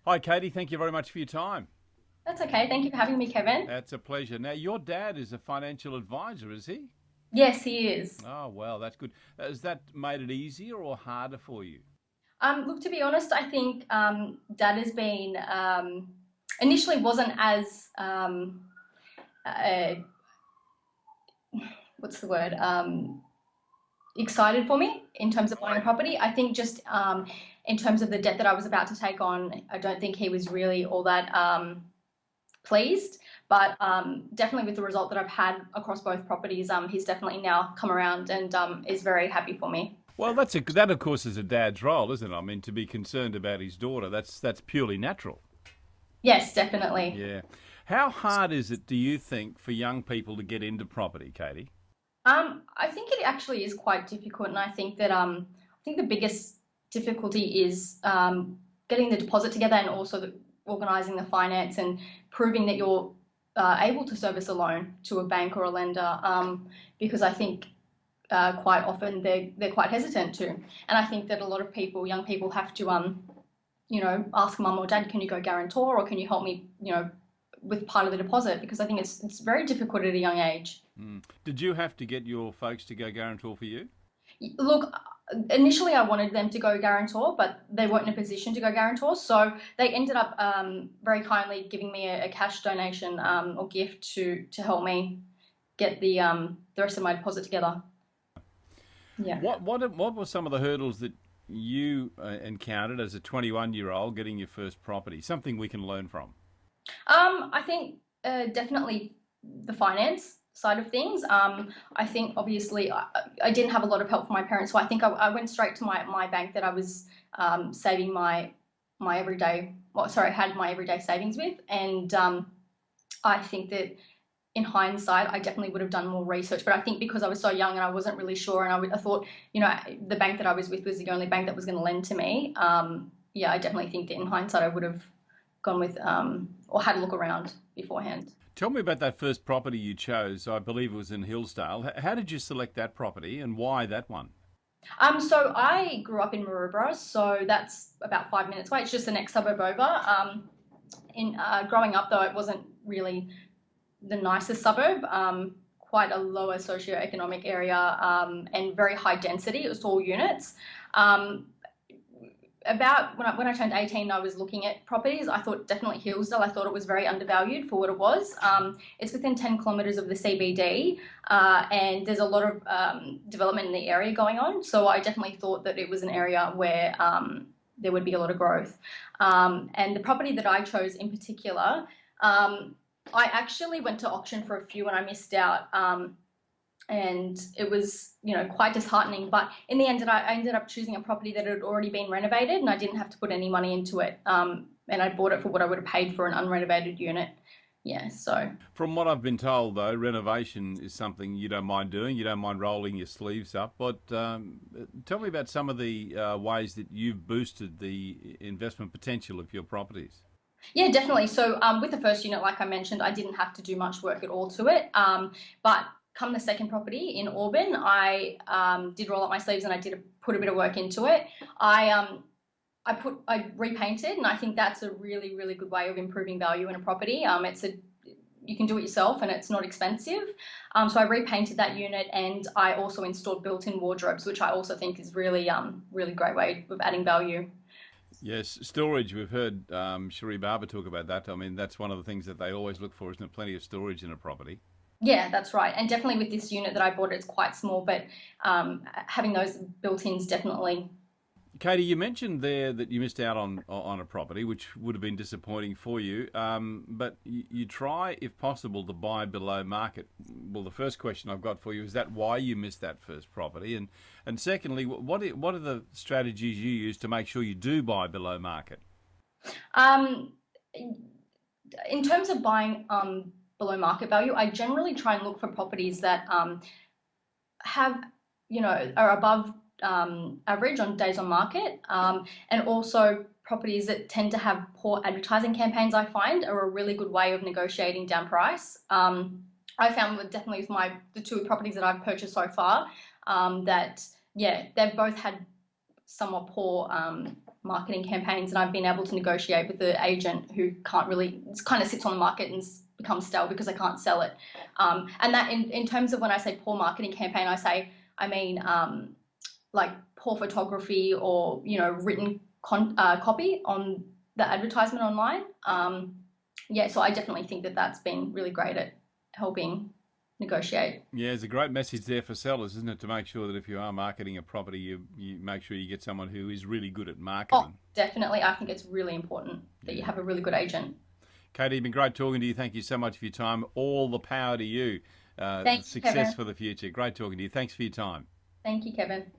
Hi, Katie. Thank you very much for your time. That's okay. Thank you for having me, Kevin. It's a pleasure. Now, your dad is a financial advisor, is he? Yes, he is. Oh, well, that's good. Has that made it easier or harder for you? Look, to be honest, I think Dad has been initially wasn't as uh, what's the word excited for me in terms of buying property. I think just in terms of the debt that I was about to take on, I don't think he was really all that pleased. But definitely with the result that I've had across both properties, he's definitely now come around and is very happy for me. Well, that of course is a dad's role, isn't it? I mean, to be concerned about his daughter, that's purely natural. Yes, definitely. Yeah. How hard is it, do you think, for young people to get into property, Katie? I think it actually is quite difficult, and I think the biggest difficulty is getting the deposit together and also organising the finance and proving that you're able to service a loan to a bank or a lender. Because I think quite often they're quite hesitant to, and I think that a lot of people, young people, have to ask mum or dad, can you go guarantor or can you help me, with part of the deposit because I think it's very difficult at a young age. Did you have to get your folks to go guarantor for you? Look, initially I wanted them to go guarantor, but they weren't in a position to go guarantor. So they ended up very kindly giving me a cash donation or gift to help me get the rest of my deposit together. Yeah. What were some of the hurdles that you encountered as a 21-year-old getting your first property? Something we can learn from. I think definitely the finance side of things. I think obviously I didn't have a lot of help from my parents, so I think I went straight to my bank that I was saving my everyday, well, sorry, had my everyday savings with, and I think that in hindsight, I definitely would have done more research. But I think because I was so young and I wasn't really sure, and I thought, the bank that I was with was the only bank that was going to lend to me. Yeah, I definitely think that in hindsight, I would have gone with or had a look around beforehand. Tell me about that first property you chose. I believe it was in Hillsdale. How did you select that property and why that one? So I grew up in Maroubra, so that's about 5 minutes away. It's just the next suburb over. In growing up, though, it wasn't really the nicest suburb. Quite a lower socioeconomic area and very high density. It was all units. Um, about when I turned 18, I was looking at properties. I thought definitely Hillsdale. I thought it was very undervalued for what it was. It's within 10 kilometres of the CBD, and there's a lot of development in the area going on. So I definitely thought that it was an area where there would be a lot of growth. And the property that I chose in particular, I actually went to auction for a few and I missed out. And it was, quite disheartening. But in the end, I ended up choosing a property that had already been renovated, and I didn't have to put any money into it. And I bought it for what I would have paid for an unrenovated unit. Yeah, so From what I've been told, though, renovation is something you don't mind doing. You don't mind rolling your sleeves up. But tell me about some of the ways that you've boosted the investment potential of your properties. yeah, definitely. So with the first unit, like I mentioned, I didn't have to do much work at all to it. But come the second property in Auburn, I did roll up my sleeves and I did put a bit of work into it. I repainted, and I think that's a really really good way of improving value in a property. You can do it yourself and it's not expensive. So I repainted that unit and I also installed built-in wardrobes, which I also think is really great way of adding value. Yes, storage. We've heard Cherie Barber talk about that. I mean, that's one of the things that they always look for, isn't it? Plenty of storage in a property. Yeah, that's right. And definitely with this unit that I bought, it's quite small, but having those built-ins definitely. Katie, you mentioned there that you missed out on a property, which would have been disappointing for you. But you try, if possible, to buy below market. Well, the first question I've got for you is that why you missed that first property, and secondly, what are the strategies you use to make sure you do buy below market? Um, in terms of buying below market value, I generally try and look for properties that have, are above average on days on market, and also properties that tend to have poor advertising campaigns. I find are a really good way of negotiating down price. I found definitely with the two properties that I've purchased so far, that yeah, they've both had somewhat poor marketing campaigns, and I've been able to negotiate with the agent who can't really, it kind of sits on the market and becomes stale because I can't sell it. And that in terms of when I say poor marketing campaign, I mean like poor photography or, you know, written copy on the advertisement online. Yeah, so I definitely think that that's been really great at helping negotiate. Yeah, there's a great message there for sellers, isn't it? To make sure that if you are marketing a property, you make sure you get someone who is really good at Oh, marketing. definitely. I think it's really important that you Yeah. have a really good agent. Katie, it's been great talking to you. Thank you so much for your time. All the power to you. Thank you, Success Kevin. for the future. Great talking to you. Thanks for your time. Thank you, Kevin.